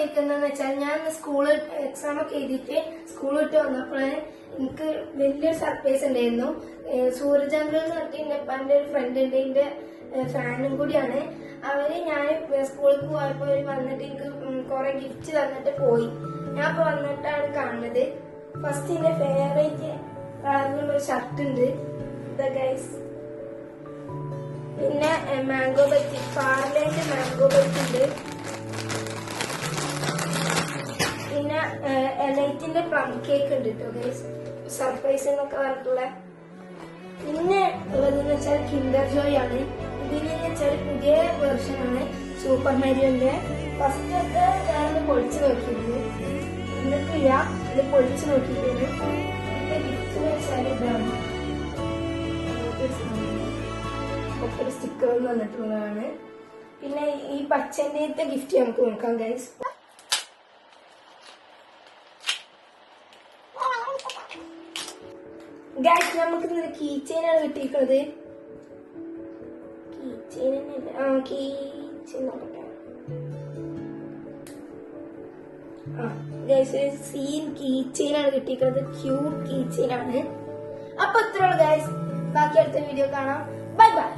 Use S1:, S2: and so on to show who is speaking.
S1: ചോദിക്കുന്നതെന്ന് വെച്ചാൽ ഞാൻ school exam ഒക്കെ എഴുതിയിട്ട് സ്കൂൾ വിട്ട് വന്നപ്പോഴാണ് എനിക്ക് വലിയൊരു സർപ്രൈസ് ഉണ്ടായിരുന്നു. സൂരജ് അങ്കിൾ എന്ന് പറഞ്ഞിട്ട് എന്റെ ഒരു ഫ്രണ്ട് ഉണ്ട്, എന്റെ ഫാനും കൂടിയാണ് അവര്. ഞാൻ സ്കൂളിൽ പോയപ്പോ അവര് വന്നിട്ട് എനിക്ക് കുറെ ഗിഫ്റ്റ് തന്നിട്ട് പോയി. ഞാൻ ഇപ്പൊ വന്നിട്ടാണ് കാണുന്നത്. ഫസ്റ്റ് എന്റെ ഫേവറേറ്റ് കളറിലുള്ള ഒരു ഷർട്ട് ഉണ്ട് ഗൈസ്. പിന്നെ മാംഗോ ബജ്ജി, പാർലേന്റെ മാംഗോ ബജ്ജി ഉണ്ട്. പിന്നെ എലൈറ്റിന്റെ പ്ലം കേക്ക് ഉണ്ട് കേട്ടോ ഗൈസ്, സർപ്രൈസ് എന്നൊക്കെ പറഞ്ഞിട്ടുള്ള. പിന്നെ ഉള്ളതെന്ന് വെച്ചാൽ കിൻഡർ ജോയ് ആണ്. ഇതിന് വെച്ചാൽ പുതിയ വെർഷൻ ആണ് സൂപ്പർ മാരിയോന്റെ. ഫസ്റ്റ് ഒക്കെ ഞാനൊന്ന് പൊളിച്ചു നോക്കിയിരുന്നു, എന്നിട്ടില്ല ഇത് പൊളിച്ചു നോക്കിയിട്ടുണ്ട്. ഇതിന്റെ ഗിഫ്റ്റ് വെച്ചാൽ ഇതാണ്, ഒരു സ്റ്റിക്കർ വന്നിട്ടുള്ളതാണ്. പിന്നെ ഈ പച്ചന്റെ ഗിഫ്റ്റ് നമുക്ക് നോക്കാം ഗൈസ്. ഗൈസ് നമുക്ക് ഇന്നൊരു കീ ചെയിനാണ് കിട്ടിയിരിക്കുന്നത്. കീ ചെയിൻ നോക്കട്ടെ. ഗൈസ് സീൻ കീ ചെയിനാണ് കിട്ടിയിരിക്കുന്നത്, ക്യൂട്ട് കീ ചെയിനാണ്. അപ്പൊ ഇത്രയുള്ളൂ ഗൈസ്, ബാക്കി അടുത്ത വീഡിയോ കാണാം. Bye bye.